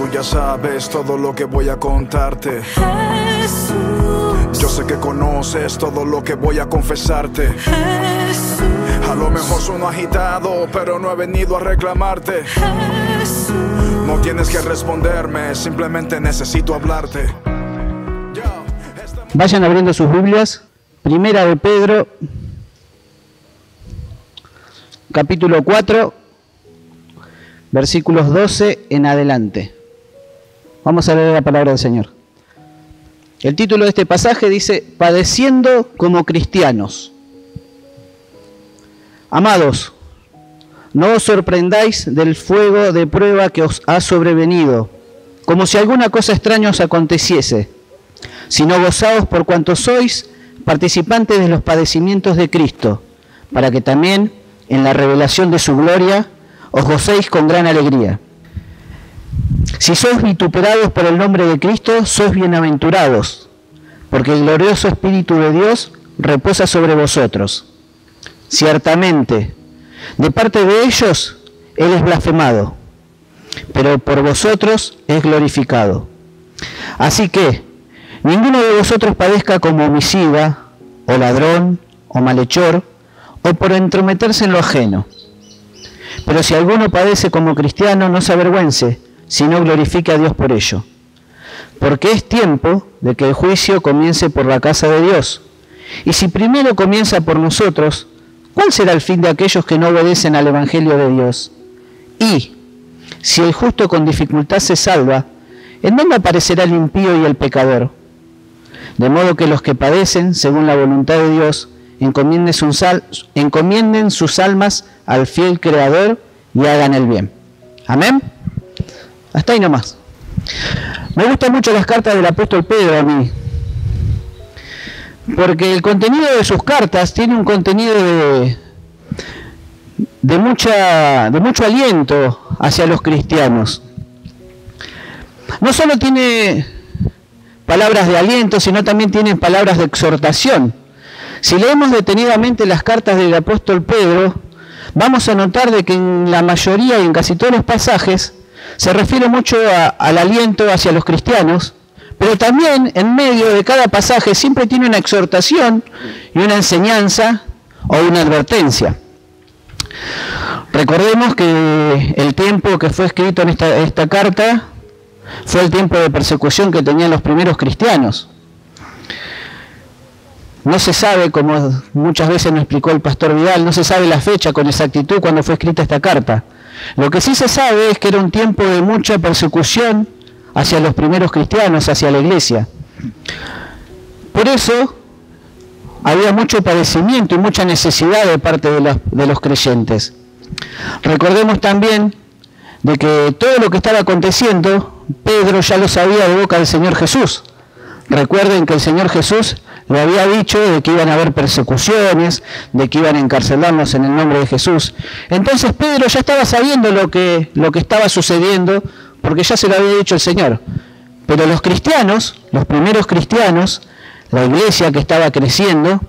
Tú ya sabes todo lo que voy a contarte. Jesús, yo sé que conoces todo lo que voy a confesarte. Jesús, a lo mejor sueno agitado, pero no he venido a reclamarte. Jesús. No tienes que responderme, simplemente necesito hablarte. Vayan abriendo sus Biblias. Primera de Pedro, capítulo 4, versículos 12 en adelante. Vamos a leer la palabra del Señor. El título de este pasaje dice: Padeciendo como cristianos. Amados, no os sorprendáis del fuego de prueba que os ha sobrevenido, como si alguna cosa extraña os aconteciese, sino gozaos por cuanto sois participantes de los padecimientos de Cristo, para que también en la revelación de su gloria os gocéis con gran alegría. Si sois vituperados por el nombre de Cristo, sois bienaventurados, porque el glorioso Espíritu de Dios reposa sobre vosotros. Ciertamente, de parte de ellos, Él es blasfemado, pero por vosotros es glorificado. Así que, ninguno de vosotros padezca como homicida, o ladrón, o malhechor, o por entrometerse en lo ajeno. Pero si alguno padece como cristiano, no se avergüence, sino glorifique a Dios por ello. Porque es tiempo de que el juicio comience por la casa de Dios. Y si primero comienza por nosotros, ¿cuál será el fin de aquellos que no obedecen al Evangelio de Dios? Y, si el justo con dificultad se salva, ¿en dónde aparecerá el impío y el pecador? De modo que los que padecen, según la voluntad de Dios, encomienden sus almas al fiel Creador y hagan el bien. Amén. Hasta ahí nomás. Me gustan mucho las cartas del apóstol Pedro a mí, porque el contenido de sus cartas tiene un contenido de mucho aliento hacia los cristianos. No solo tiene palabras de aliento, sino también tiene palabras de exhortación. Si leemos detenidamente las cartas del apóstol Pedro, vamos a notar de que en la mayoría y en casi todos los pasajes se refiere mucho al aliento hacia los cristianos, pero también en medio de cada pasaje siempre tiene una exhortación y una enseñanza o una advertencia. Recordemos que el tiempo que fue escrito en esta carta fue el tiempo de persecución que tenían los primeros cristianos. No se sabe, como muchas veces nos explicó el pastor Vidal, no se sabe la fecha con exactitud cuando fue escrita esta carta. Lo que sí se sabe es que era un tiempo de mucha persecución hacia los primeros cristianos, hacia la iglesia. Por eso había mucho padecimiento y mucha necesidad de parte de los creyentes. Recordemos también de que todo lo que estaba aconteciendo, Pedro ya lo sabía de boca del Señor Jesús. Recuerden que el Señor Jesús le había dicho de que iban a haber persecuciones, de que iban a encarcelarnos en el nombre de Jesús. Entonces Pedro ya estaba sabiendo lo que estaba sucediendo, porque ya se lo había dicho el Señor. Pero los cristianos, los primeros cristianos, la iglesia que estaba creciendo,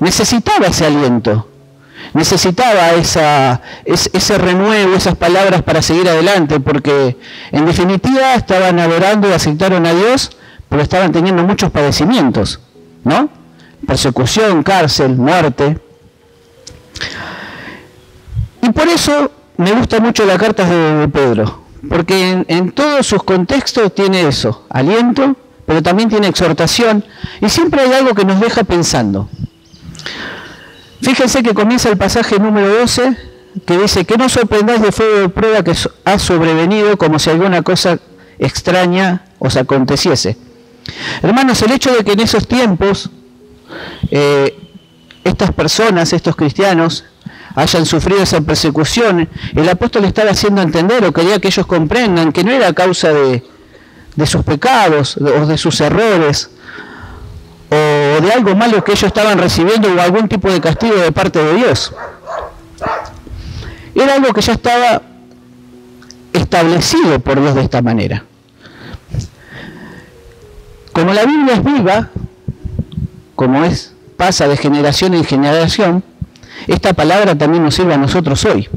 necesitaba ese aliento, necesitaba ese renuevo, esas palabras para seguir adelante, porque en definitiva estaban adorando y aceptaron a Dios, pero estaban teniendo muchos padecimientos, ¿no? Persecución, cárcel, muerte. Y por eso me gusta mucho la carta de Pedro, porque en todos sus contextos tiene eso, aliento, pero también tiene exhortación, y siempre hay algo que nos deja pensando. Fíjense que comienza el pasaje número 12, que dice: que no sorprendáis de fuego de prueba que ha sobrevenido, como si alguna cosa extraña os aconteciese. Hermanos, el hecho de que en esos tiempos estas personas, estos cristianos, hayan sufrido esa persecución, el apóstol estaba haciendo entender, o quería que ellos comprendan, que no era a causa de sus pecados o de sus errores o de algo malo que ellos estaban recibiendo o algún tipo de castigo de parte de Dios. Era algo que ya estaba establecido por Dios de esta manera. Como la Biblia es viva, como pasa de generación en generación, esta palabra también nos sirve a nosotros hoy.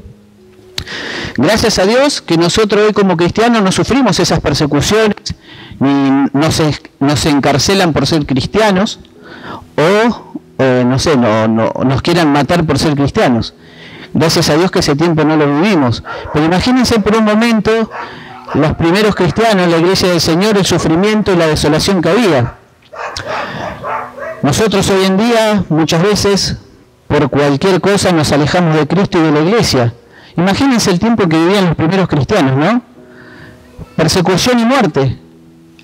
Gracias a Dios que nosotros hoy como cristianos no sufrimos esas persecuciones, ni nos encarcelan por ser cristianos, o nos quieran matar por ser cristianos. Gracias a Dios que ese tiempo no lo vivimos. Pero imagínense por un momento los primeros cristianos, la iglesia del Señor, el sufrimiento y la desolación que había. Nosotros hoy en día, muchas veces, por cualquier cosa nos alejamos de Cristo y de la iglesia. Imagínense el tiempo que vivían los primeros cristianos, ¿no? Persecución y muerte.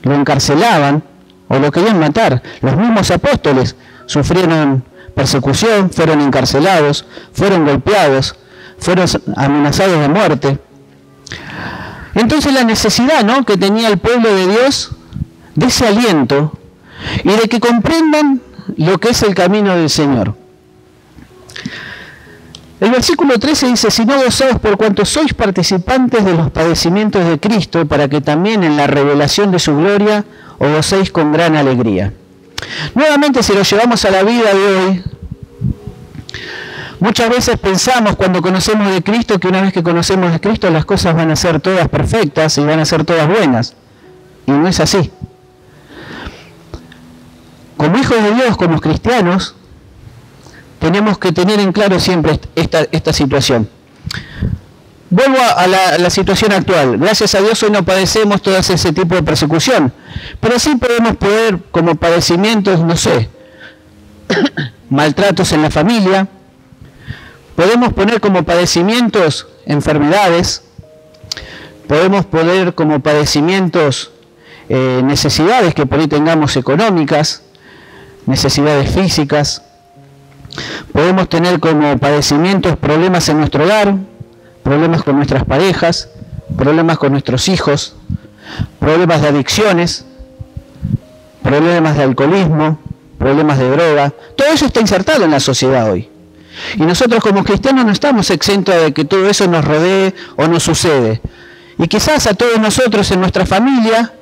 Lo encarcelaban o lo querían matar. Los mismos apóstoles sufrieron persecución, fueron encarcelados, fueron golpeados, fueron amenazados de muerte. Entonces la necesidad, ¿no?, que tenía el pueblo de Dios de ese aliento y de que comprendan lo que es el camino del Señor. El versículo 13 dice: sino gozaos por cuanto sois participantes de los padecimientos de Cristo, para que también en la revelación de su gloria os gocéis con gran alegría. Nuevamente, si lo llevamos a la vida de hoy, muchas veces pensamos cuando conocemos de Cristo que una vez que conocemos de Cristo las cosas van a ser todas perfectas y van a ser todas buenas. Y no es así. Como hijos de Dios, como cristianos, tenemos que tener en claro siempre esta situación. Vuelvo a la situación actual. Gracias a Dios hoy no padecemos todo ese tipo de persecución, pero sí podemos poner como padecimientos, no sé, maltratos en la familia, podemos poner como padecimientos enfermedades, podemos poner como padecimientos necesidades que por ahí tengamos económicas, necesidades físicas, podemos tener como padecimientos problemas en nuestro hogar, problemas con nuestras parejas, problemas con nuestros hijos, problemas de adicciones, problemas de alcoholismo, problemas de droga. Todo eso está insertado en la sociedad hoy. Y nosotros como cristianos no estamos exentos de que todo eso nos rodee o nos sucede. Y quizás a todos nosotros en nuestra familia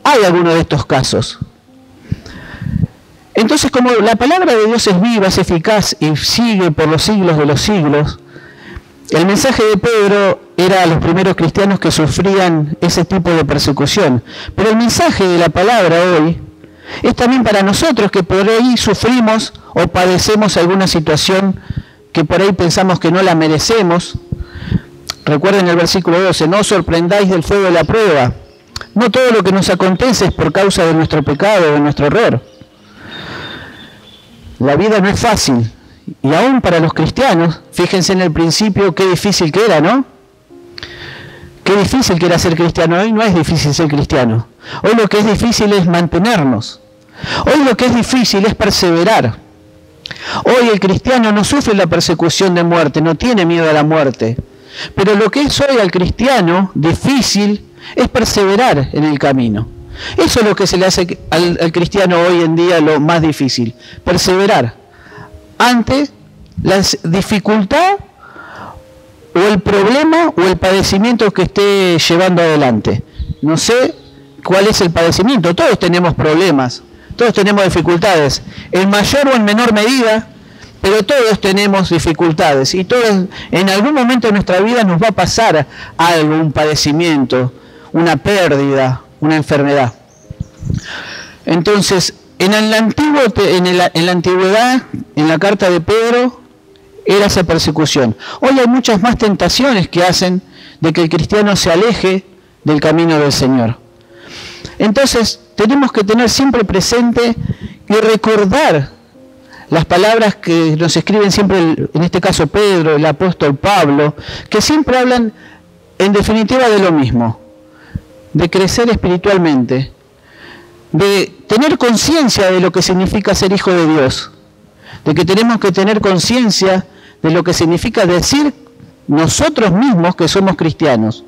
hay alguno de estos casos. Entonces, como la palabra de Dios es viva, es eficaz y sigue por los siglos de los siglos, el mensaje de Pedro era a los primeros cristianos que sufrían ese tipo de persecución. Pero el mensaje de la palabra hoy es también para nosotros que por ahí sufrimos o padecemos alguna situación que por ahí pensamos que no la merecemos. Recuerden el versículo 12, no os sorprendáis del fuego de la prueba. No todo lo que nos acontece es por causa de nuestro pecado o de nuestro error. La vida no es fácil. Y aún para los cristianos, fíjense en el principio qué difícil que era, ¿no? Qué difícil que era ser cristiano. Hoy no es difícil ser cristiano. Hoy lo que es difícil es mantenernos. Hoy lo que es difícil es perseverar. Hoy el cristiano no sufre la persecución de muerte, no tiene miedo a la muerte. Pero lo que es hoy al cristiano difícil es perseverar en el camino. Eso es lo que se le hace al cristiano hoy en día lo más difícil, perseverar ante la dificultad o el problema o el padecimiento que esté llevando adelante. No sé cuál es el padecimiento, todos tenemos problemas, todos tenemos dificultades, en mayor o en menor medida, pero todos tenemos dificultades y todos en algún momento de nuestra vida nos va a pasar algo, un padecimiento, una pérdida, una enfermedad. Entonces, en la antigüedad, en la carta de Pedro, era esa persecución. Hoy hay muchas más tentaciones que hacen de que el cristiano se aleje del camino del Señor. Entonces, tenemos que tener siempre presente y recordar las palabras que nos escriben siempre, en este caso Pedro, el apóstol Pablo, que siempre hablan en definitiva de lo mismo, de crecer espiritualmente, de tener conciencia de lo que significa ser hijo de Dios, de que tenemos que tener conciencia de lo que significa decir nosotros mismos que somos cristianos.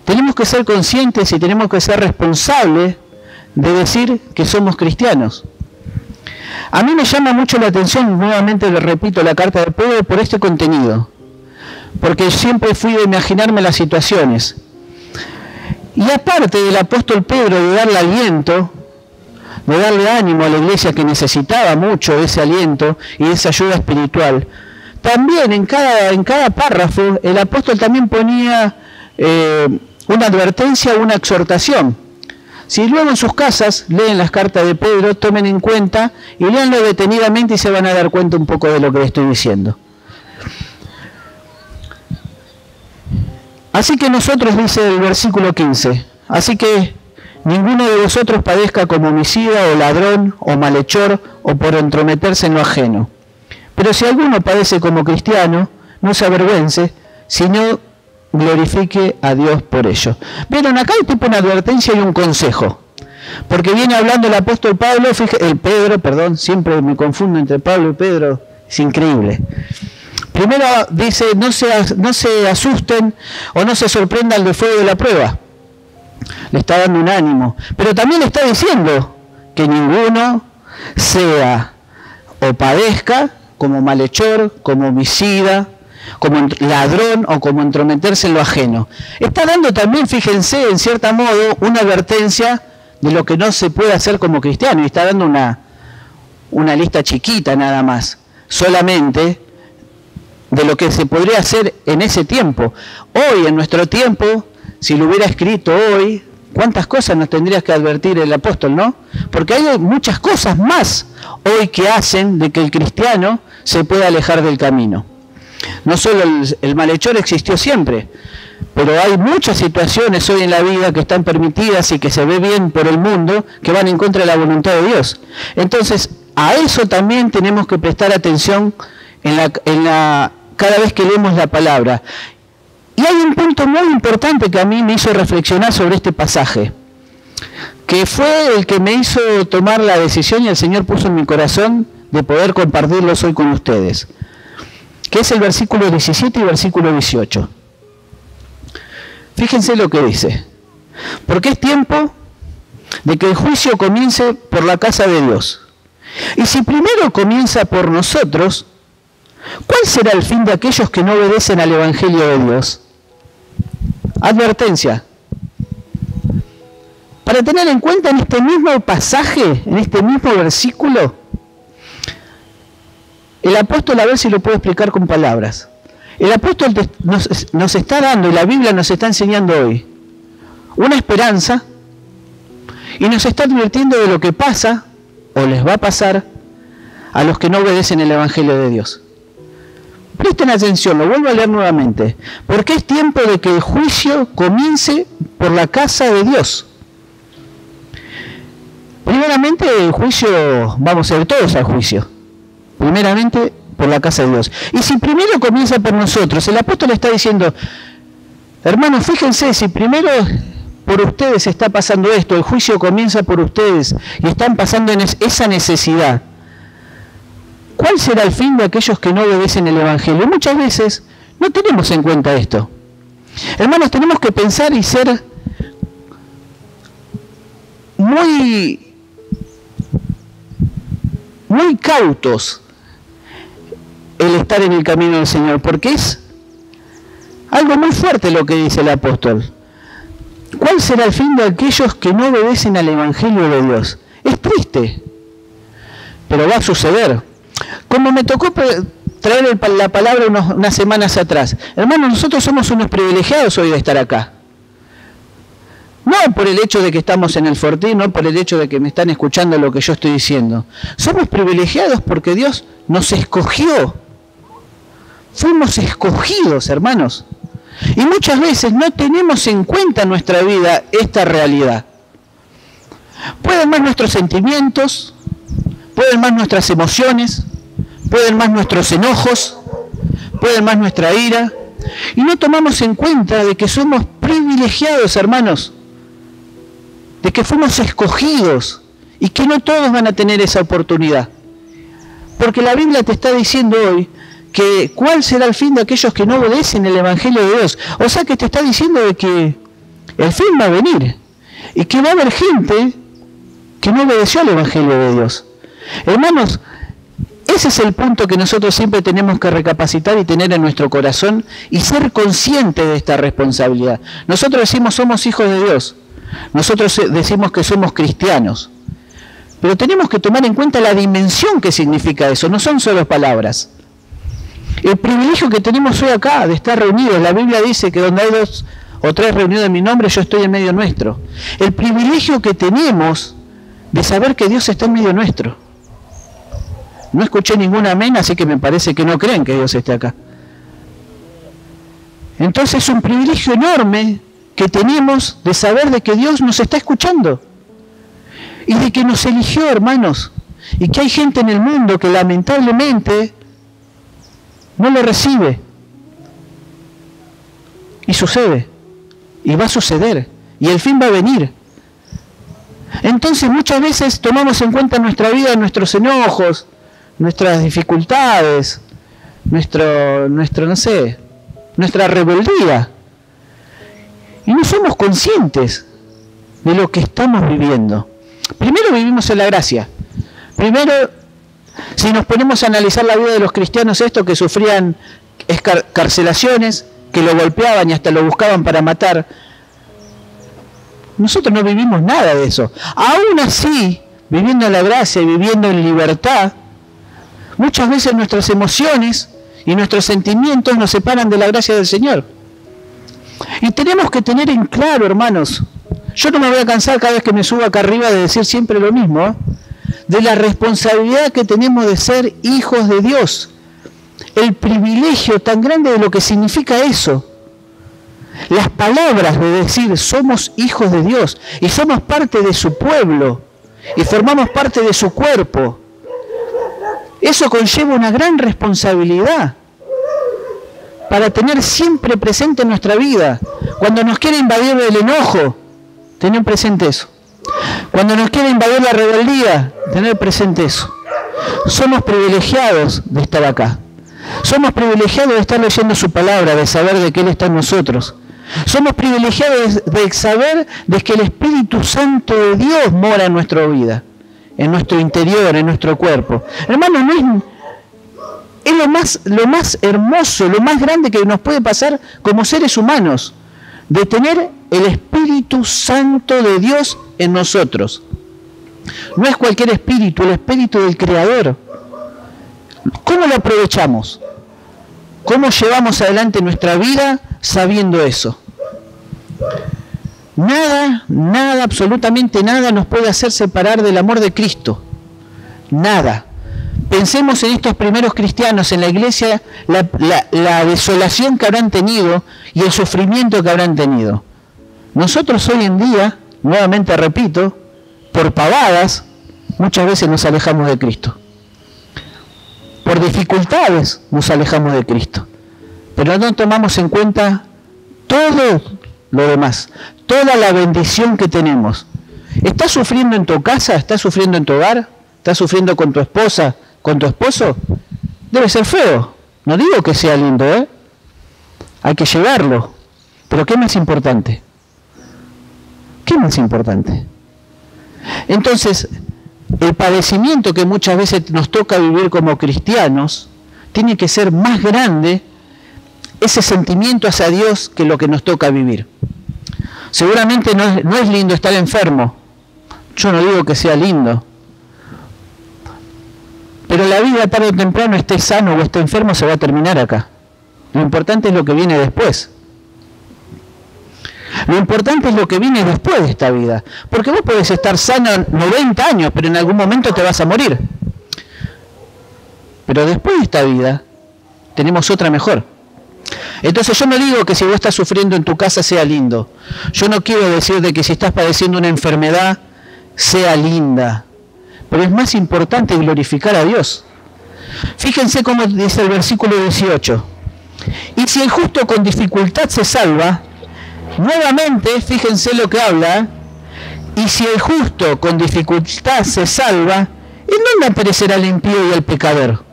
Tenemos que ser conscientes y tenemos que ser responsables de decir que somos cristianos. A mí me llama mucho la atención, nuevamente le repito, la carta de Pedro por este contenido, porque siempre fui de imaginarme las situaciones. Y aparte del apóstol Pedro de darle aliento, de darle ánimo a la iglesia que necesitaba mucho ese aliento y esa ayuda espiritual, también en cada párrafo el apóstol también ponía una advertencia o una exhortación. Si luego en sus casas leen las cartas de Pedro, tomen en cuenta y léanlo detenidamente y se van a dar cuenta un poco de lo que les estoy diciendo. Así que nosotros, dice el versículo 15, así que ninguno de vosotros padezca como homicida o ladrón o malhechor o por entrometerse en lo ajeno. Pero si alguno padece como cristiano, no se avergüence, sino glorifique a Dios por ello. Vieron, acá hay tipo una advertencia y un consejo. Porque viene hablando el apóstol Pablo, Pedro, siempre me confundo entre Pablo y Pedro, es increíble. Primero dice, no se asusten o no se sorprendan del fuego de la prueba. Le está dando un ánimo. Pero también le está diciendo que ninguno sea o padezca como malhechor, como homicida, como ladrón o como entrometerse en lo ajeno. Está dando también, fíjense, en cierto modo, una advertencia de lo que no se puede hacer como cristiano. Y está dando una lista chiquita nada más, solamente de lo que se podría hacer en ese tiempo. Hoy, en nuestro tiempo, si lo hubiera escrito hoy, ¿cuántas cosas nos tendrías que advertir el apóstol, no? Porque hay muchas cosas más hoy que hacen de que el cristiano se pueda alejar del camino. No solo el malhechor existió siempre, pero hay muchas situaciones hoy en la vida que están permitidas y que se ve bien por el mundo, que van en contra de la voluntad de Dios. Entonces, a eso también tenemos que prestar atención cada vez que leemos la palabra. Y hay un punto muy importante que a mí me hizo reflexionar sobre este pasaje, que fue el que me hizo tomar la decisión y el Señor puso en mi corazón de poder compartirlos hoy con ustedes, que es el versículo 17 y versículo 18. Fíjense lo que dice. Porque es tiempo de que el juicio comience por la casa de Dios. Y si primero comienza por nosotros, ¿cuál será el fin de aquellos que no obedecen al Evangelio de Dios? Advertencia. Para tener en cuenta en este mismo pasaje, en este mismo versículo, el apóstol, a ver si lo puedo explicar con palabras. El apóstol nos está dando, y la Biblia nos está enseñando hoy, una esperanza, y nos está advirtiendo de lo que pasa, o les va a pasar, a los que no obedecen el Evangelio de Dios. Presten atención, lo vuelvo a leer nuevamente. Porque es tiempo de que el juicio comience por la casa de Dios. Primeramente, el juicio, vamos a ir todos al juicio. Primeramente, por la casa de Dios. Y si primero comienza por nosotros, el apóstol está diciendo, hermanos, fíjense, si primero por ustedes está pasando esto, el juicio comienza por ustedes y están pasando en esa necesidad, ¿cuál será el fin de aquellos que no obedecen el Evangelio? Muchas veces no tenemos en cuenta esto. Hermanos, tenemos que pensar y ser muy cautos el estar en el camino del Señor, porque es algo muy fuerte lo que dice el apóstol. ¿Cuál será el fin de aquellos que no obedecen al Evangelio de Dios? Es triste, pero va a suceder. Como me tocó traer la palabra unas semanas atrás. Hermanos, nosotros somos unos privilegiados hoy de estar acá. No por el hecho de que estamos en el Fortín, no por el hecho de que me están escuchando lo que yo estoy diciendo. Somos privilegiados porque Dios nos escogió. Fuimos escogidos, hermanos. Y muchas veces no tenemos en cuenta en nuestra vida esta realidad. Pueden más nuestros sentimientos, pueden más nuestras emociones, pueden más nuestros enojos, pueden más nuestra ira, y no tomamos en cuenta de que somos privilegiados, hermanos, de que fuimos escogidos y que no todos van a tener esa oportunidad. Porque la Biblia te está diciendo hoy que cuál será el fin de aquellos que no obedecen el Evangelio de Dios. O sea que te está diciendo de que el fin va a venir y que va a haber gente que no obedeció al Evangelio de Dios. Hermanos, ese es el punto que nosotros siempre tenemos que recapacitar y tener en nuestro corazón y ser conscientes de esta responsabilidad. Nosotros decimos somos hijos de Dios, nosotros decimos que somos cristianos, pero tenemos que tomar en cuenta la dimensión que significa eso, no son solo palabras. El privilegio que tenemos hoy acá de estar reunidos. La Biblia dice que donde hay 2 o 3 reunidos en mi nombre, yo estoy en medio nuestro. El privilegio que tenemos de saber que Dios está en medio nuestro. No escuché ningún amén, así que me parece que no creen que Dios esté acá. Entonces es un privilegio enorme que tenemos de saber de que Dios nos está escuchando. Y de que nos eligió, hermanos. Y que hay gente en el mundo que lamentablemente no lo recibe. Y sucede. Y va a suceder. Y el fin va a venir. Entonces muchas veces tomamos en cuenta nuestra vida, nuestros enojos, nuestras dificultades, nuestra rebeldía. Y no somos conscientes de lo que estamos viviendo. Primero vivimos en la gracia. Primero, si nos ponemos a analizar la vida de los cristianos, que sufrían escarcelaciones, que lo golpeaban y hasta lo buscaban para matar, nosotros no vivimos nada de eso. Aún así, viviendo en la gracia y viviendo en libertad, muchas veces nuestras emociones y nuestros sentimientos nos separan de la gracia del Señor. Y tenemos que tener en claro, hermanos, yo no me voy a cansar cada vez que me subo acá arriba de decir siempre lo mismo, de la responsabilidad que tenemos de ser hijos de Dios. El privilegio tan grande de lo que significa eso. Las palabras de decir somos hijos de Dios y somos parte de su pueblo y formamos parte de su cuerpo. Eso conlleva una gran responsabilidad para tener siempre presente en nuestra vida. Cuando nos quiere invadir el enojo, tener presente eso. Cuando nos quiere invadir la rebeldía, tener presente eso. Somos privilegiados de estar acá. Somos privilegiados de estar leyendo su palabra, de saber de que Él está en nosotros. Somos privilegiados de saber de que el Espíritu Santo de Dios mora en nuestra vida, en nuestro interior, en nuestro cuerpo. Hermano, es lo más hermoso, lo más grande que nos puede pasar como seres humanos, de tener el Espíritu Santo de Dios en nosotros. No es cualquier espíritu, el Espíritu del Creador. ¿Cómo lo aprovechamos? ¿Cómo llevamos adelante nuestra vida sabiendo eso? Nada, absolutamente nada nos puede hacer separar del amor de Cristo. Nada. Pensemos en estos primeros cristianos en la iglesia, la desolación que habrán tenido y el sufrimiento que habrán tenido. Nosotros hoy en día, nuevamente repito, por pavadas, muchas veces nos alejamos de Cristo. Por dificultades nos alejamos de Cristo. Pero no tomamos en cuenta todo lo demás, toda la bendición que tenemos. ¿Estás sufriendo en tu casa? ¿Estás sufriendo en tu hogar? ¿Estás sufriendo con tu esposa, con tu esposo? Debe ser feo. No digo que sea lindo, ¿eh? Hay que llevarlo. Pero ¿qué más importante? ¿Qué más importante? Entonces, el padecimiento que muchas veces nos toca vivir como cristianos, tiene que ser más grande ese sentimiento hacia Dios que lo que nos toca vivir. Seguramente no es lindo estar enfermo. Yo no digo que sea lindo. Pero la vida tarde o temprano, esté sano o esté enfermo, se va a terminar acá. Lo importante es lo que viene después. Lo importante es lo que viene después de esta vida. Porque vos podés estar sano 90 años, pero en algún momento te vas a morir. Pero después de esta vida, tenemos otra mejor. Entonces yo no digo que si vos estás sufriendo en tu casa sea lindo. Yo no quiero decir de que si estás padeciendo una enfermedad sea linda. Pero es más importante glorificar a Dios. Fíjense cómo dice el versículo 18. Y si el justo con dificultad se salva, nuevamente, fíjense lo que habla, y si el justo con dificultad se salva, ¿en dónde aparecerá el impío y el pecador?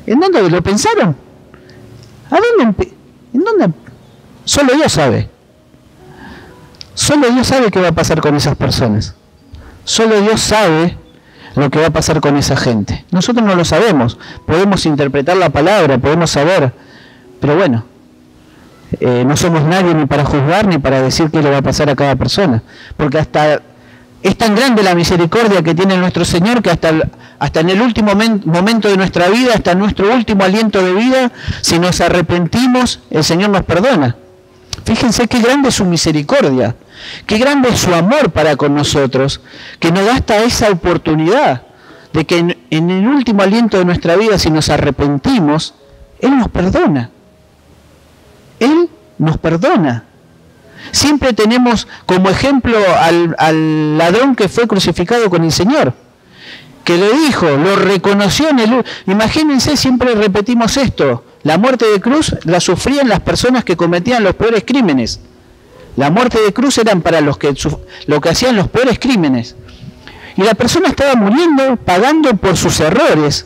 ¿En dónde lo pensaron? ¿En dónde? Solo Dios sabe. Solo Dios sabe qué va a pasar con esas personas. Solo Dios sabe lo que va a pasar con esa gente. Nosotros no lo sabemos. Podemos interpretar la palabra, podemos saber, pero bueno, no somos nadie ni para juzgar ni para decir qué le va a pasar a cada persona, porque hasta es tan grande la misericordia que tiene nuestro Señor que hasta hasta en el último momento de nuestra vida, hasta nuestro último aliento de vida, si nos arrepentimos, el Señor nos perdona. Fíjense qué grande es su misericordia, qué grande es su amor para con nosotros, que nos da hasta esa oportunidad de que en el último aliento de nuestra vida, si nos arrepentimos, Él nos perdona. Él nos perdona. Siempre tenemos como ejemplo al ladrón que fue crucificado con el Señor, que le dijo, lo reconoció en el... Imagínense, siempre repetimos esto, la muerte de cruz la sufrían las personas que cometían los peores crímenes. La muerte de cruz eran para los que hacían los peores crímenes. Y la persona estaba muriendo, pagando por sus errores,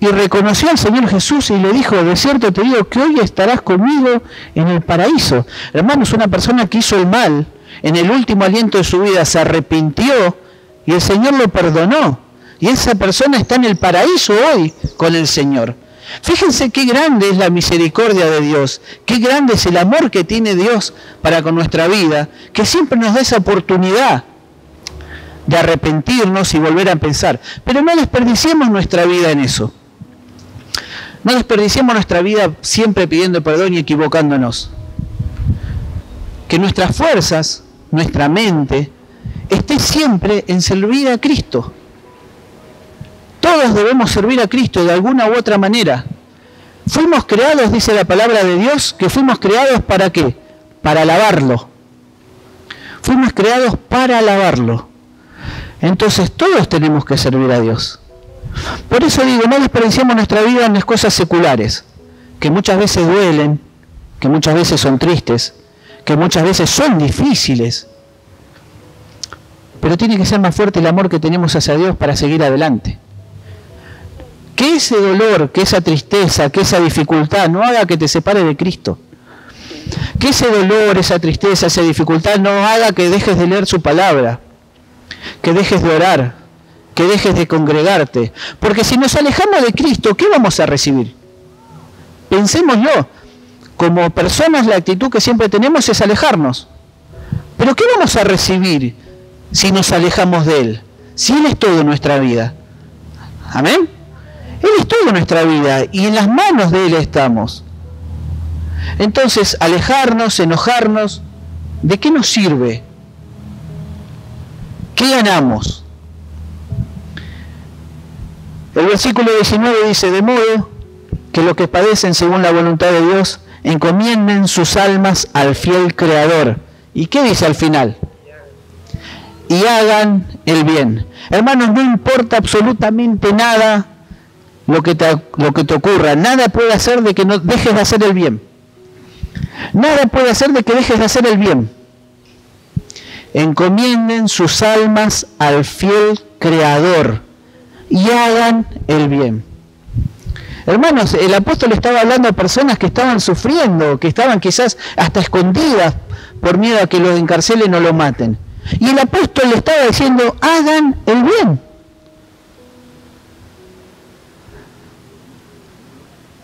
y reconoció al Señor Jesús y le dijo, de cierto te digo que hoy estarás conmigo en el paraíso. Hermanos, una persona que hizo el mal, en el último aliento de su vida se arrepintió y el Señor lo perdonó. Y esa persona está en el paraíso hoy con el Señor. Fíjense qué grande es la misericordia de Dios, qué grande es el amor que tiene Dios para con nuestra vida, que siempre nos da esa oportunidad de arrepentirnos y volver a pensar. Pero no desperdiciemos nuestra vida en eso. No desperdiciemos nuestra vida siempre pidiendo perdón y equivocándonos. Que nuestras fuerzas, nuestra mente, esté siempre en servir a Cristo. Todos debemos servir a Cristo de alguna u otra manera. Fuimos creados, dice la palabra de Dios, que fuimos creados ¿para qué? Para alabarlo. Fuimos creados para alabarlo. Entonces todos tenemos que servir a Dios. Por eso digo, no desperdiciemos nuestra vida en las cosas seculares, que muchas veces duelen, que muchas veces son tristes, que muchas veces son difíciles. Pero tiene que ser más fuerte el amor que tenemos hacia Dios para seguir adelante. Que ese dolor, que esa tristeza, que esa dificultad no haga que te separe de Cristo. Que ese dolor, esa tristeza, esa dificultad no haga que dejes de leer su palabra, que dejes de orar, que dejes de congregarte. Porque si nos alejamos de Cristo, ¿qué vamos a recibir? Pensémoslo. Como personas, la actitud que siempre tenemos es alejarnos. ¿Pero qué vamos a recibir si nos alejamos de Él? Si Él es todo en nuestra vida. ¿Amén? Él es todo en nuestra vida y en las manos de Él estamos. Entonces, alejarnos, enojarnos, ¿de qué nos sirve? ¿Qué ganamos? El versículo 19 dice, de modo que los que padecen según la voluntad de Dios encomienden sus almas al fiel Creador. ¿Y qué dice al final? Y hagan el bien. Hermanos, no importa absolutamente nada lo que te ocurra. Nada puede hacer de que no dejes de hacer el bien. Nada puede hacer de que dejes de hacer el bien. Encomienden sus almas al fiel Creador y hagan el bien. Hermanos, el apóstol estaba hablando a personas que estaban sufriendo, que estaban quizás hasta escondidas por miedo a que los encarcelen o lo maten. Y el apóstol le estaba diciendo, hagan el bien.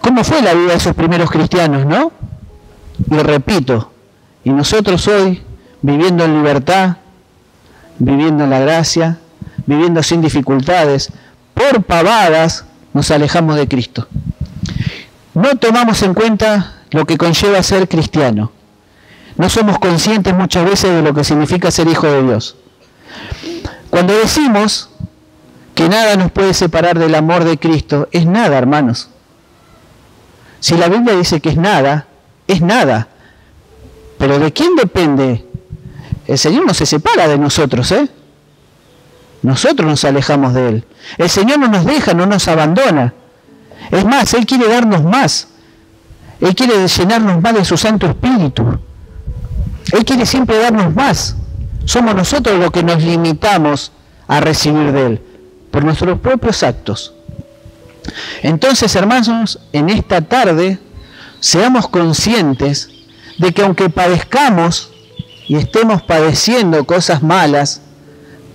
¿Cómo fue la vida de esos primeros cristianos, no? Y repito, y nosotros hoy, viviendo en libertad, viviendo en la gracia, viviendo sin dificultades, por pavadas nos alejamos de Cristo. No tomamos en cuenta lo que conlleva ser cristiano. No somos conscientes muchas veces de lo que significa ser hijo de Dios. Cuando decimos que nada nos puede separar del amor de Cristo, es nada, hermanos. Si la Biblia dice que es nada, es nada. Pero ¿de quién depende? El Señor no se separa de nosotros, ¿eh? Nosotros nos alejamos de Él. El Señor no nos deja, no nos abandona. Es más, Él quiere darnos más. Él quiere llenarnos más de su Santo Espíritu. Él quiere siempre darnos más. Somos nosotros los que nos limitamos a recibir de Él, por nuestros propios actos. Entonces, hermanos, en esta tarde, seamos conscientes de que aunque padezcamos y estemos padeciendo cosas malas,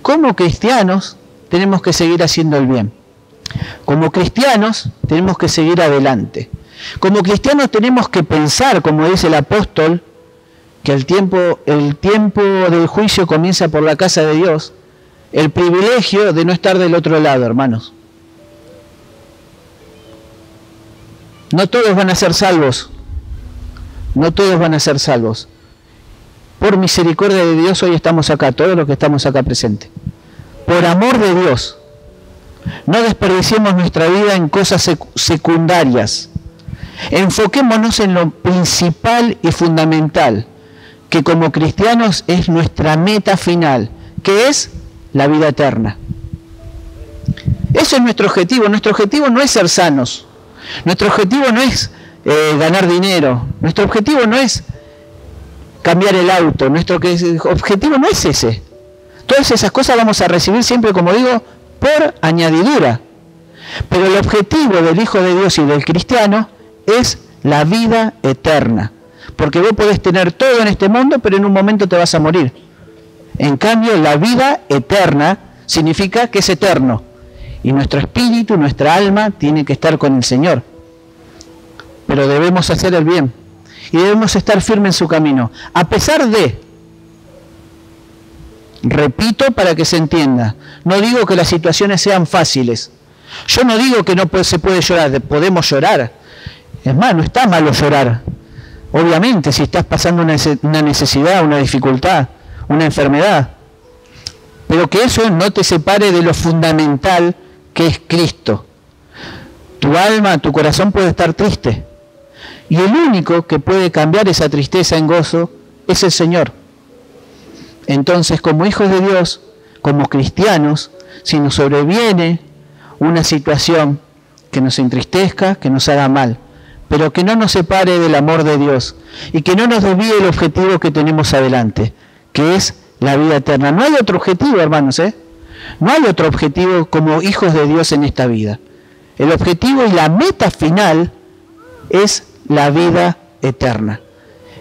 como cristianos tenemos que seguir haciendo el bien. Como cristianos tenemos que seguir adelante. Como cristianos tenemos que pensar, como dice el apóstol, que el tiempo del juicio comienza por la casa de Dios, el privilegio de no estar del otro lado, hermanos. No todos van a ser salvos. No todos van a ser salvos. Por misericordia de Dios hoy estamos acá, todos los que estamos acá presentes. Por amor de Dios. No desperdiciemos nuestra vida en cosas secundarias. Enfoquémonos en lo principal y fundamental, que como cristianos es nuestra meta final, que es la vida eterna. Eso es nuestro objetivo. Nuestro objetivo no es ser sanos. Nuestro objetivo no es ganar dinero. Nuestro objetivo no es cambiar el auto. Nuestro objetivo no es ese. Todas esas cosas vamos a recibir siempre, como digo, por añadidura. Pero el objetivo del Hijo de Dios y del cristiano es la vida eterna. Porque vos podés tener todo en este mundo, pero en un momento te vas a morir. En cambio, la vida eterna significa que es eterno. Y nuestro espíritu, nuestra alma, tiene que estar con el Señor. Pero debemos hacer el bien. Y debemos estar firmes en su camino. A pesar de, repito para que se entienda, no digo que las situaciones sean fáciles. Yo no digo que no se puede llorar, podemos llorar. Es más, no está malo llorar. Obviamente, si estás pasando una necesidad, una dificultad, una enfermedad. Pero que eso no te separe de lo fundamental que es Cristo. Tu alma, tu corazón puede estar triste. Y el único que puede cambiar esa tristeza en gozo es el Señor. Entonces, como hijos de Dios, como cristianos, si nos sobreviene una situación que nos entristezca, que nos haga mal, pero que no nos separe del amor de Dios y que no nos desvíe el objetivo que tenemos adelante, que es la vida eterna. No hay otro objetivo, hermanos, No hay otro objetivo como hijos de Dios en esta vida. El objetivo y la meta final es la vida eterna.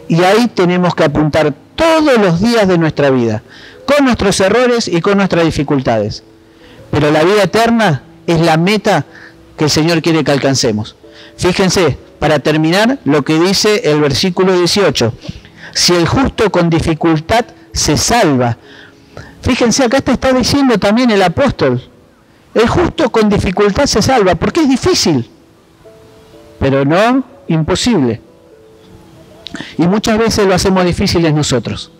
Y ahí tenemos que apuntar todos los días de nuestra vida, con nuestros errores y con nuestras dificultades. Pero la vida eterna es la meta que el Señor quiere que alcancemos. Fíjense, para terminar, lo que dice el versículo 18. Si el justo con dificultad se salva. Fíjense, acá te está diciendo también el apóstol. El justo con dificultad se salva, porque es difícil, pero no imposible. Y muchas veces lo hacemos difíciles nosotros.